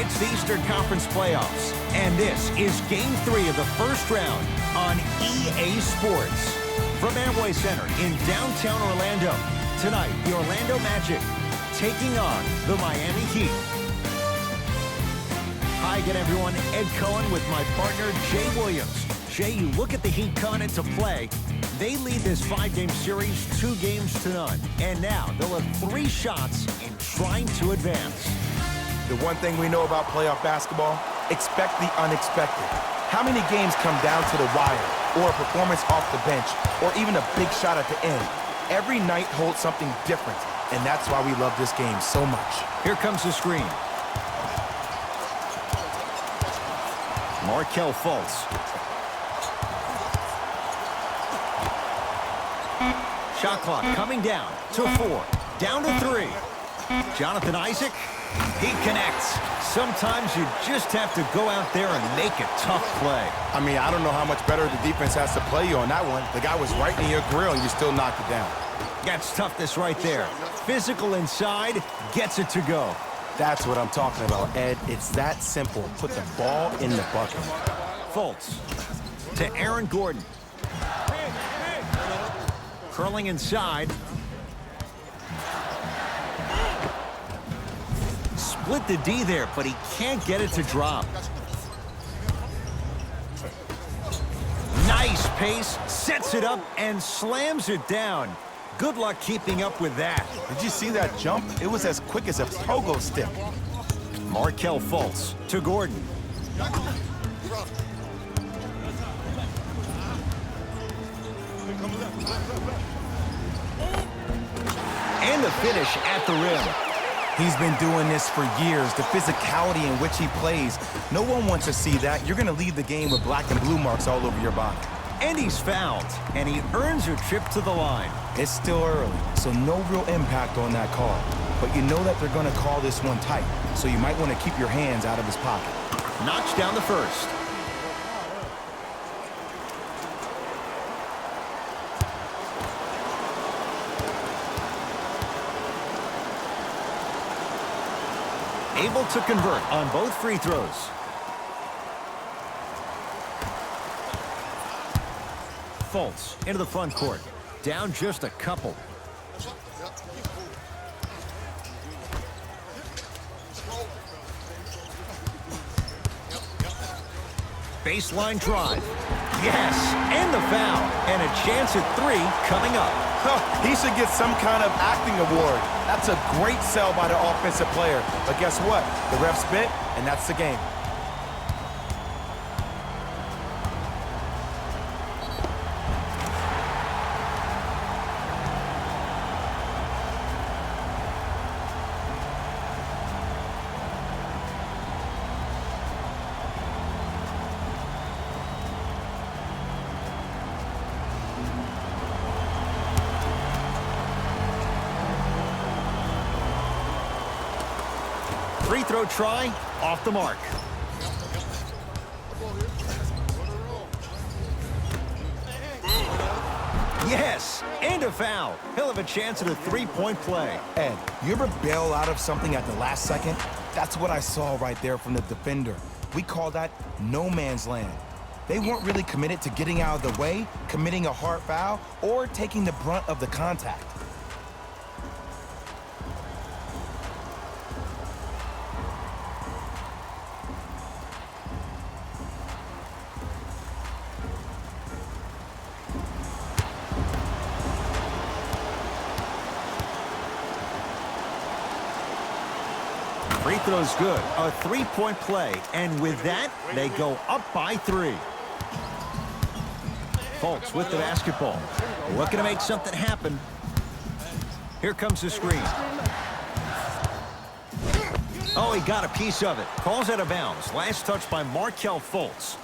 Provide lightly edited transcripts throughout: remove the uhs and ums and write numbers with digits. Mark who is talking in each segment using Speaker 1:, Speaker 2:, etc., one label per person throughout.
Speaker 1: It's the Eastern Conference Playoffs, and this is Game 3 of the first round on EA Sports. From Amway Center in downtown Orlando, tonight the Orlando Magic taking on the Miami Heat. Hi again, everyone. Ed Cohen with my partner, Jay Williams. Jay, you look at the Heat coming into play. They lead this 5-game series 2-0. And now they'll have 3 shots in trying to advance.
Speaker 2: The one thing we know about playoff basketball, expect the unexpected. How many games come down to the wire, or a performance off the bench, or even a big shot at the end? Every night holds something different, and that's why we love this game so much.
Speaker 1: Here comes the screen. Markelle Fultz. Shot clock coming down to 4. Down to 3. Jonathan Isaac. He connects. Sometimes you just have to go out there and make a tough play.
Speaker 2: I mean, I don't know how much better the defense has to play you on that one. The guy was right in your grill, and you still knocked it down.
Speaker 1: That's toughness right there. Physical inside, gets it to go.
Speaker 2: That's what I'm talking about, Ed. It's that simple. Put the ball in the bucket.
Speaker 1: Fultz to Aaron Gordon. Curling inside. Split the D there, but he can't get it to drop. Nice pace, sets it up, and slams it down. Good luck keeping up with that.
Speaker 2: Did you see that jump? It was as quick as a pogo stick.
Speaker 1: Markelle Fultz to Gordon. And the finish at the rim.
Speaker 2: He's been doing this for years. The physicality in which he plays. No one wants to see that. You're going to leave the game with black and blue marks all over your body.
Speaker 1: And he's fouled, and he earns a trip to the line.
Speaker 2: It's still early, so no real impact on that call. But you know that they're going to call this one tight, so you might want to keep your hands out of his pocket.
Speaker 1: Knocks down the first. Able to convert on both free throws. Fultz into the front court. Down just a couple. Baseline drive. Yes, and the foul. And a chance at 3 coming up.
Speaker 2: He should get some kind of acting award. That's a great sell by the offensive player. But guess what? The ref spit, and that's the game.
Speaker 1: Free throw try, off the mark. Yes, and a foul. He'll have a chance at a 3-point play.
Speaker 2: Ed, you ever bail out of something at the last second? That's what I saw right there from the defender. We call that no man's land. They weren't really committed to getting out of the way, committing a hard foul, or taking the brunt of the contact.
Speaker 1: Free throw's good. A 3-point play. And with that, they go up by 3. Fultz with the basketball. Looking to make something happen. Here comes the screen. Oh, he got a piece of it. Calls out of bounds. Last touch by Markelle Fultz.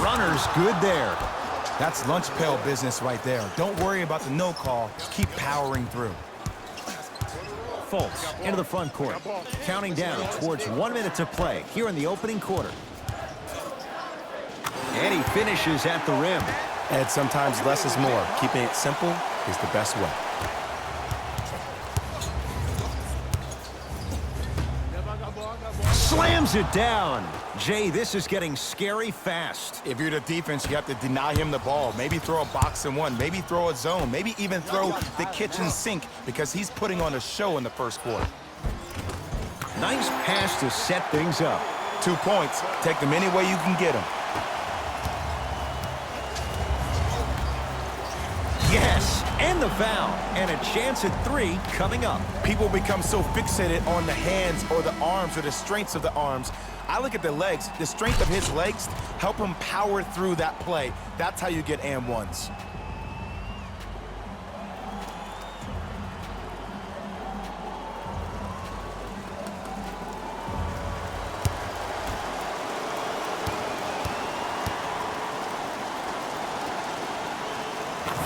Speaker 1: Runner's good there.
Speaker 2: That's lunch pail business right there. Don't worry about the no call. Keep powering through.
Speaker 1: Fultz into the front court. Counting down towards 1 minute to play here in the opening quarter. And he finishes at the rim.
Speaker 2: And sometimes less is more. Keeping it simple is the best way.
Speaker 1: Slams it down. Jay, this is getting scary fast.
Speaker 2: If you're the defense, you have to deny him the ball. Maybe throw a box and one. Maybe throw a zone. Maybe even throw the kitchen sink because he's putting on a show in the first quarter.
Speaker 1: Nice pass to set things up.
Speaker 2: 2 points. Take them any way you can get them.
Speaker 1: Yes, and the foul. And a chance at 3 coming up.
Speaker 2: People become so fixated on the hands or the arms or the strengths of the arms. I look at the legs. The strength of his legs help him power through that play. That's how you get and ones.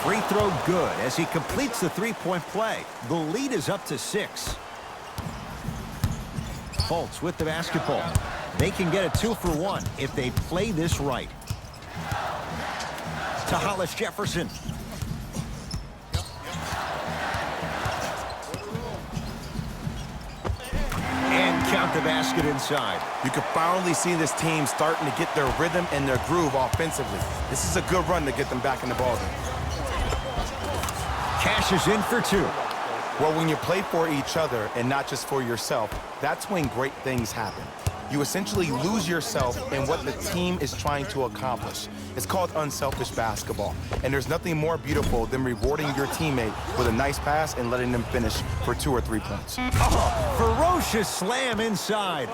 Speaker 1: Free throw good as he completes the three-point play. The lead is up to 6. Fultz with the basketball. They can get a 2 for 1 if they play this right. To Hollis Jefferson. And count the basket inside.
Speaker 2: You can finally see this team starting to get their rhythm and their groove offensively. This is a good run to get them back in the ballgame.
Speaker 1: Cashes in for 2.
Speaker 2: Well, when you play for each other and not just for yourself, that's when great things happen. You essentially lose yourself in what the team is trying to accomplish. It's called unselfish basketball. And there's nothing more beautiful than rewarding your teammate with a nice pass and letting them finish for 2 or 3 points.
Speaker 1: Oh, ferocious slam inside.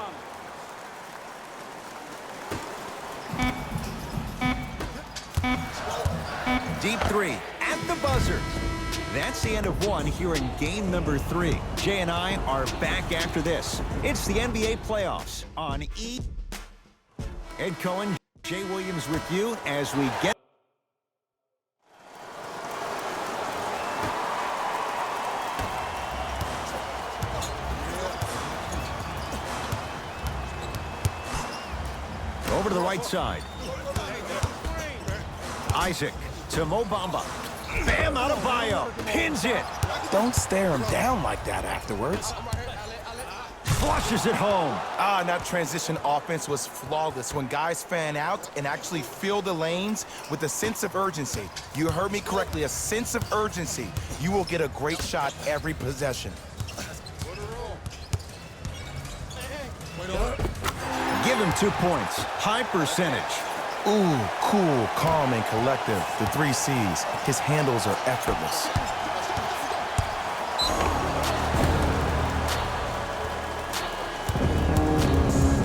Speaker 1: Deep 3 at the buzzer. That's the end of 1 here in game number 3. Jay and I are back after this. It's the NBA playoffs on E. Ed Cohen, Jay Williams with you as we get. Over to the right side. Isaac to Mo Bamba. Bam Adebayo pins it.
Speaker 2: Don't stare him down like that afterwards.
Speaker 1: Flushes it home.
Speaker 2: And that transition offense was flawless. When guys fan out and actually fill the lanes with a sense of urgency. You heard me correctly, a sense of urgency. You will get a great shot every possession.
Speaker 1: Give him 2 points. High percentage.
Speaker 2: Ooh, cool, calm, and collective. The 3 C's. His handles are effortless.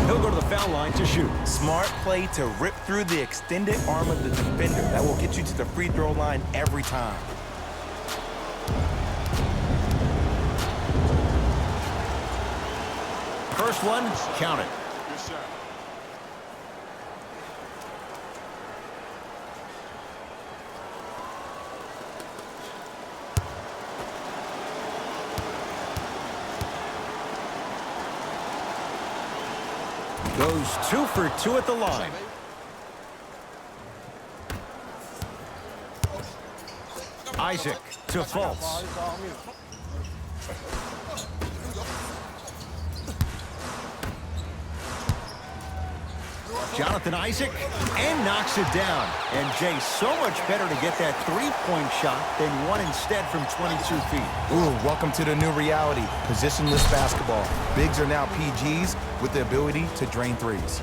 Speaker 1: He'll go to the foul line to shoot.
Speaker 2: Smart play to rip through the extended arm of the defender. That will get you to the free throw line every time.
Speaker 1: First one, count it. Goes 2 for 2 at the line. Isaac to Fultz. Jonathan Isaac, and knocks it down. And Jay, so much better to get that three-point shot than one instead from 22 feet.
Speaker 2: Ooh, welcome to the new reality. Positionless basketball. Bigs are now PGs with the ability to drain threes.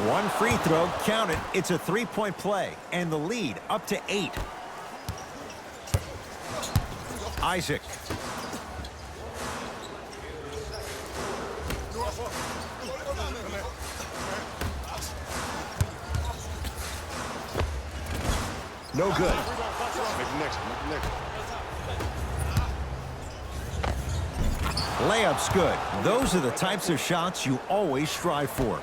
Speaker 1: One free throw, count it. It's a three-point play, and the lead up to 8. Isaac. No good.
Speaker 3: Make the next one. Make the next one.
Speaker 1: Layup's good. Those are the types of shots you always strive for.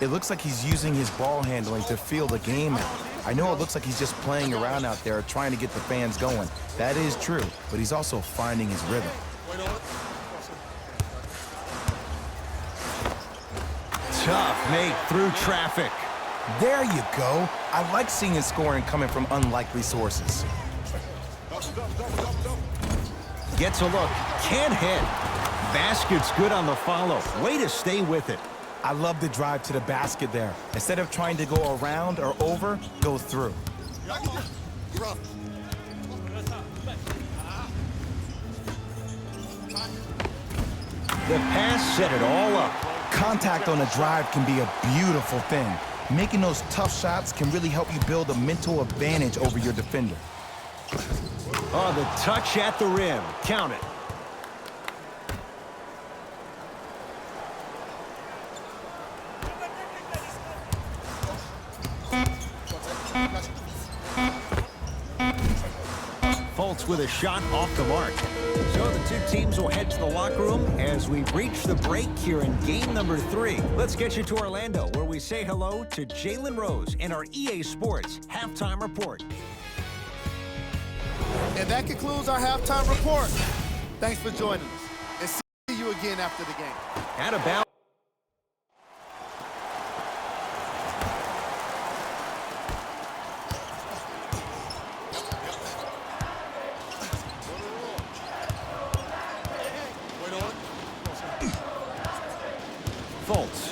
Speaker 2: It looks like he's using his ball handling to feel the game out. I know it looks like he's just playing around out there trying to get the fans going. That is true, but he's also finding his rhythm.
Speaker 1: Tough make through traffic.
Speaker 2: There you go. I like seeing his scoring coming from unlikely sources.
Speaker 1: Gets a look. Can't hit. Basket's good on the follow. Way to stay with it.
Speaker 2: I love the drive to the basket there. Instead of trying to go around or over, go through.
Speaker 1: The pass set it all up.
Speaker 2: Contact on a drive can be a beautiful thing. Making those tough shots can really help you build a mental advantage over your defender.
Speaker 1: Oh, the touch at the rim. Count it. Fultz with a shot off the mark. So the two teams will head to the locker room as we reach the break here in game number 3. Let's get you to Orlando, where we say hello to Jalen Rose and our EA Sports halftime report.
Speaker 4: And that concludes our halftime report. Thanks for joining us. And see you again after the game.
Speaker 1: At about Fultz.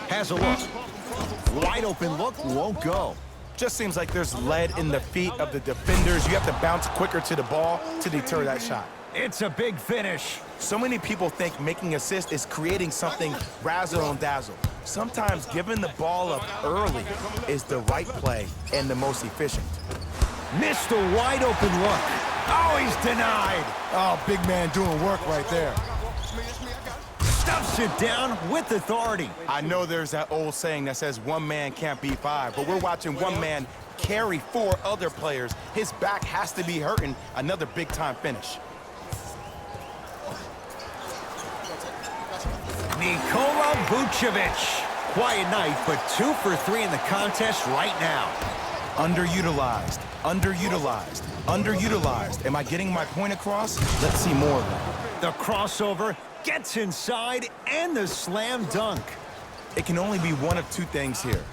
Speaker 1: Has a look. Wide open look, won't go.
Speaker 2: Just seems like there's lead in the feet of the defenders. You have to bounce quicker to the ball to deter that shot.
Speaker 1: It's a big finish.
Speaker 2: So many people think making assists is creating something razzle and dazzle. Sometimes giving the ball up early is the right play and the most efficient.
Speaker 1: Missed a wide open look. Oh, he's denied.
Speaker 2: Oh, big man doing work right there.
Speaker 1: Stuffs it down with authority.
Speaker 2: I know there's that old saying that says one man can't beat 5, but we're watching one man carry 4 other players. His back has to be hurting. Another big-time finish.
Speaker 1: Nikola Vucevic. Quiet night, but 2 for 3 in the contest right now.
Speaker 2: Underutilized, underutilized, underutilized. Am I getting my point across? Let's see more of that.
Speaker 1: The crossover gets inside and the slam dunk.
Speaker 2: It can only be one of 2 things here.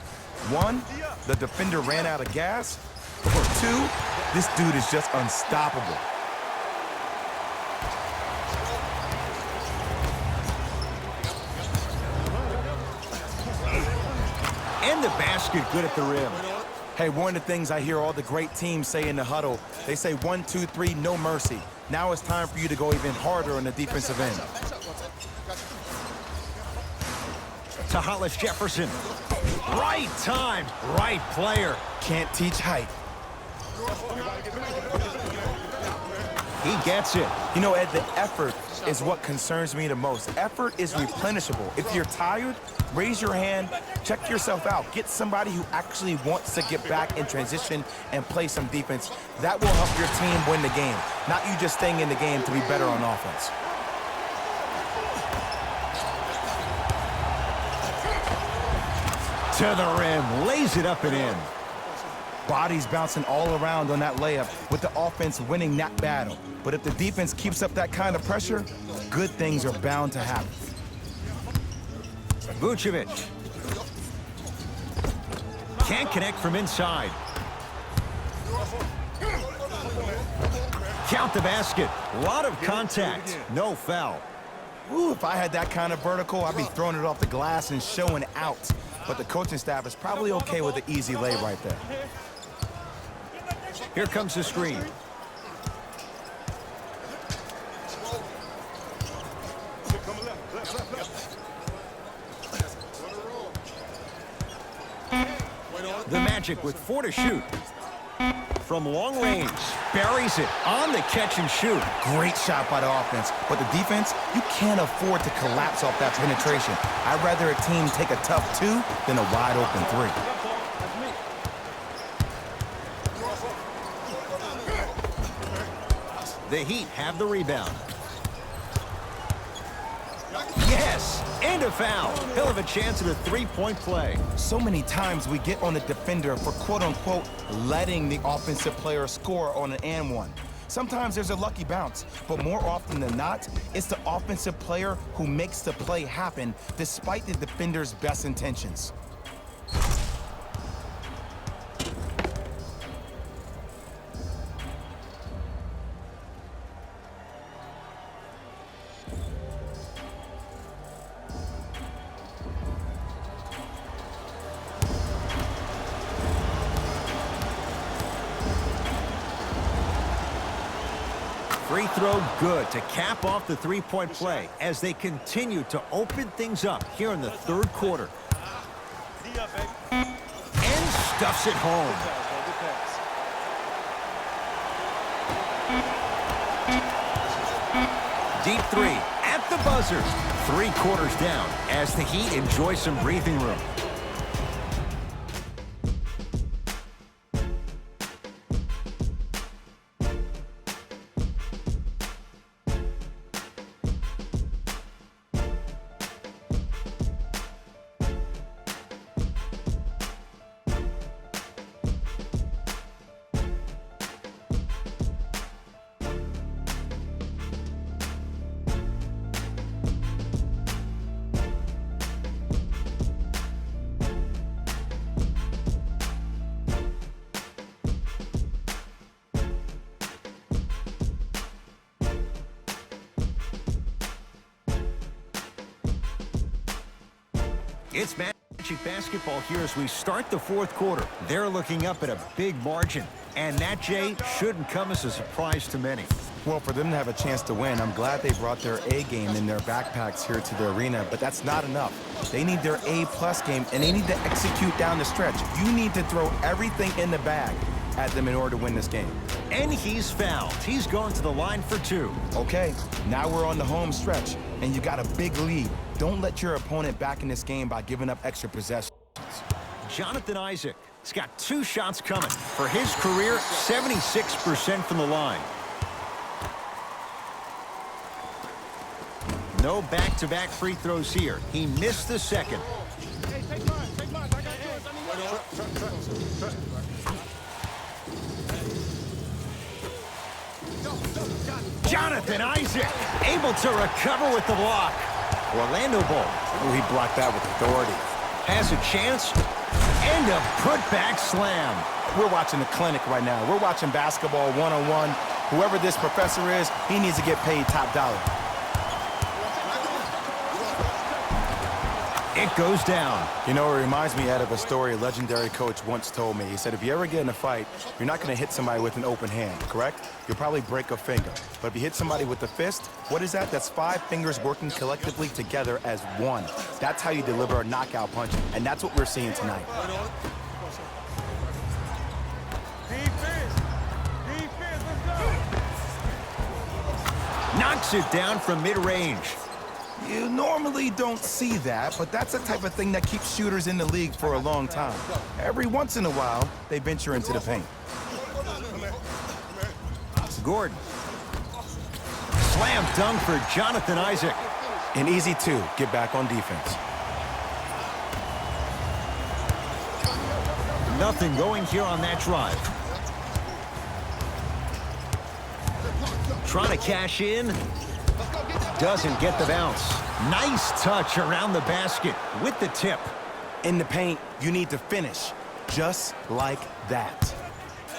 Speaker 2: 1, the defender ran out of gas, or 2, this dude is just unstoppable.
Speaker 1: And the basket good at the rim.
Speaker 2: Hey, one of the things I hear all the great teams say in the huddle, they say 1, 2, 3, no mercy. Now it's time for you to go even harder on the defensive end.
Speaker 1: To Hollis Jefferson. Right time, right player.
Speaker 2: Can't teach height.
Speaker 1: He gets it.
Speaker 2: You know, Ed, the effort is what concerns me the most. Effort is replenishable. If you're tired, raise your hand, check yourself out. Get somebody who actually wants to get back in transition and play some defense. That will help your team win the game, not you just staying in the game to be better on offense.
Speaker 1: To the rim, lays it up and in.
Speaker 2: Bodies bouncing all around on that layup with the offense winning that battle. But if the defense keeps up that kind of pressure, good things are bound to happen.
Speaker 1: Vucevic. Can't connect from inside. Count the basket. A lot of contact. No foul.
Speaker 2: Ooh, if I had that kind of vertical, I'd be throwing it off the glass and showing out. But the coaching staff is probably okay with the easy lay right there.
Speaker 1: Here comes the screen. The Magic with 4 to shoot. From long range. buries it on the catch and shoot.
Speaker 2: Great shot by the offense, but the defense, you can't afford to collapse off that penetration. I'd rather a team take a tough 2 than a wide open 3.
Speaker 1: The Heat have the rebound. Yes, and a foul. He'll have a chance at a three-point play.
Speaker 2: So many times we get on the defender for quote-unquote letting the offensive player score on an and one. Sometimes there's a lucky bounce, but more often than not, it's the offensive player who makes the play happen despite the defender's best intentions.
Speaker 1: Free throw good to cap off the three-point play as they continue to open things up here in the third quarter. And stuffs it home. Deep 3 at the buzzer. 3 quarters down as the Heat enjoy some breathing room. It's Magic basketball here as we start the fourth quarter. They're looking up at a big margin, and that, Jay, shouldn't come as a surprise to many.
Speaker 2: Well, for them to have a chance to win, I'm glad they brought their A game in their backpacks here to the arena, but that's not enough. They need their A+ game, and they need to execute down the stretch. You need to throw everything in the bag at them in order to win this game.
Speaker 1: And he's fouled. He's going to the line for 2.
Speaker 2: Okay, now we're on the home stretch, and you got a big lead. Don't let your opponent back in this game by giving up extra possessions.
Speaker 1: Jonathan Isaac has got 2 shots coming. For his career, 76% from the line. No back-to-back free throws here. He missed the second.
Speaker 3: Hey, take mine. I got yours.
Speaker 1: Jonathan Isaac able to recover with the block. Orlando ball.
Speaker 2: Ooh, he blocked that with authority.
Speaker 1: Has a chance and a putback slam.
Speaker 2: We're watching the clinic right now. We're watching basketball one-on-one. Whoever this professor is, he needs to get paid top dollar.
Speaker 1: It goes down.
Speaker 2: You know, it reminds me, Ed, of a story a legendary coach once told me. He said, if you ever get in a fight, you're not going to hit somebody with an open hand, correct? You'll probably break a finger. But if you hit somebody with a fist, what is that? That's 5 fingers working collectively together as one. That's how you deliver a knockout punch, and that's what we're seeing tonight.
Speaker 1: Knocks it down from mid-range.
Speaker 2: You normally don't see that, but that's the type of thing that keeps shooters in the league for a long time. Every once in a while, they venture into the paint.
Speaker 1: Gordon. Slam dunk for Jonathan Isaac.
Speaker 2: An easy 2, get back on defense.
Speaker 1: Nothing going here on that drive. Trying to cash in. Doesn't get the bounce. Nice touch around the basket with the tip.
Speaker 2: In the paint, you need to finish just like that.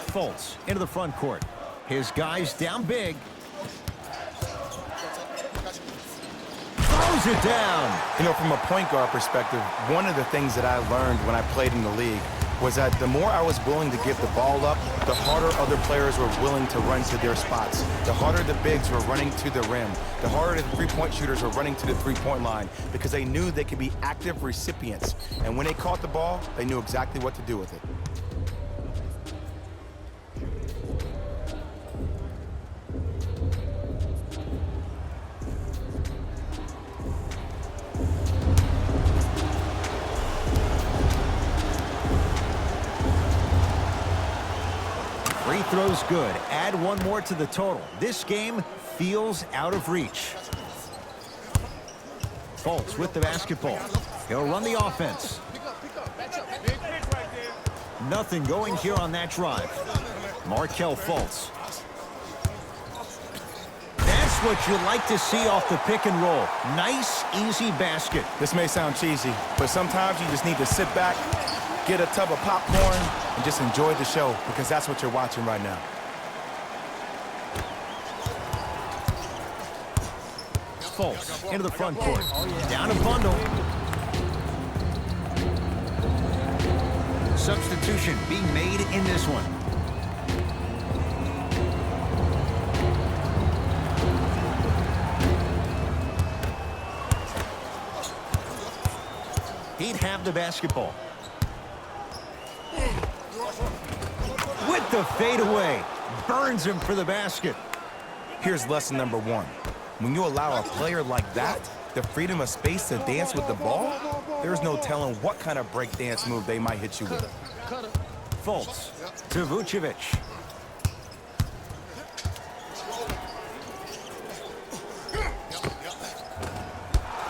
Speaker 1: Fultz into the front court. His guys down big. Throws it down.
Speaker 2: You know, from a point guard perspective, one of the things that I learned when I played in the league was that the more I was willing to give the ball up, the harder other players were willing to run to their spots. The harder the bigs were running to the rim. The harder the three-point shooters were running to the three-point line because they knew they could be active recipients. And when they caught the ball, they knew exactly what to do with it.
Speaker 1: throw's good. Add one more to the total. This game feels out of reach. Fultz with the basketball. He'll run the offense. Nothing going here on that drive. Markelle Fultz. That's what you like to see off the pick and roll. Nice, easy basket.
Speaker 2: This may sound cheesy, but sometimes you just need to sit back, get a tub of popcorn, and just enjoy the show, because that's what you're watching right now.
Speaker 1: Fultz into the front court. Down a bundle. Substitution being made in this one. He'd have the basketball. With the fadeaway. Burns him for the basket.
Speaker 2: Here's lesson number one. When you allow a player like that the freedom of space to dance with the ball, there's no telling what kind of break dance move they might hit you with.
Speaker 1: Fultz to Vucevic.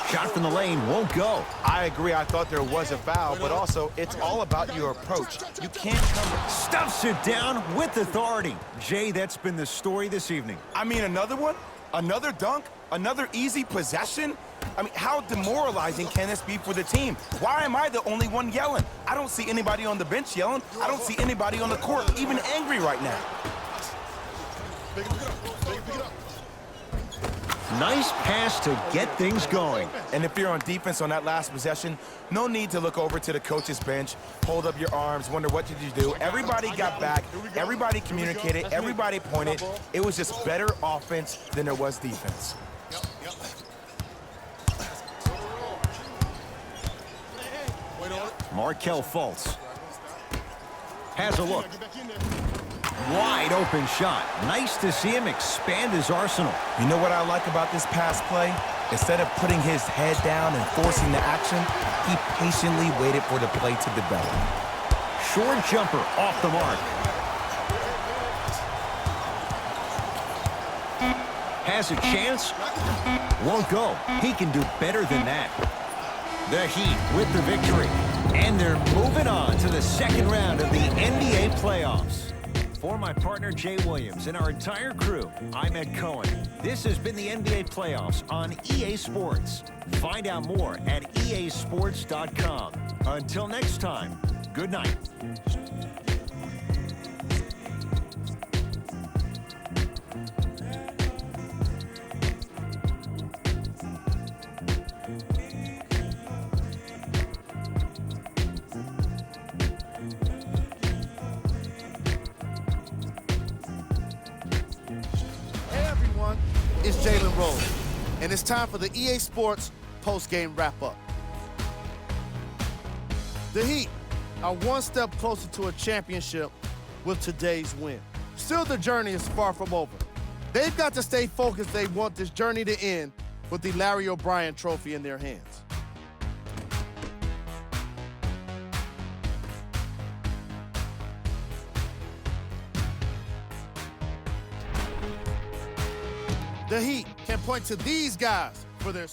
Speaker 1: Shot from the lane won't go.
Speaker 2: I agree, I thought there was a foul, but also it's all about your approach. You can't come...
Speaker 1: Stuffs it down with authority. Jay, that's been the story this evening.
Speaker 2: I mean, another one? Another dunk? Another easy possession? I mean, how demoralizing can this be for the team? Why am I the only one yelling? I don't see anybody on the bench yelling. I don't see anybody on the court even angry right now.
Speaker 1: Nice pass to get things going.
Speaker 2: And if you're on defense on that last possession, no need to look over to the coach's bench, hold up your arms, wonder what did you do. Everybody got back, everybody communicated, everybody pointed. It was just better offense than there was defense.
Speaker 1: Markelle Fultz has a look. Wide open shot. Nice to see him expand his arsenal.
Speaker 2: You know what I like about this pass play? Instead of putting his head down and forcing the action, he patiently waited for the play to develop.
Speaker 1: Short jumper off the mark. Has a chance. Won't go. He can do better than that. The Heat with the victory. And they're moving on to the second round of the NBA playoffs. For my partner, Jay Williams, and our entire crew, I'm Ed Cohen. This has been the NBA playoffs on EA Sports. Find out more at easports.com. Until next time, good night.
Speaker 4: It's Jalen Rose, and it's time for the EA Sports post-game wrap-up. The Heat are one step closer to a championship with today's win. Still, the journey is far from over. They've got to stay focused. They want this journey to end with the Larry O'Brien Trophy in their hands. The Heat can point to these guys for their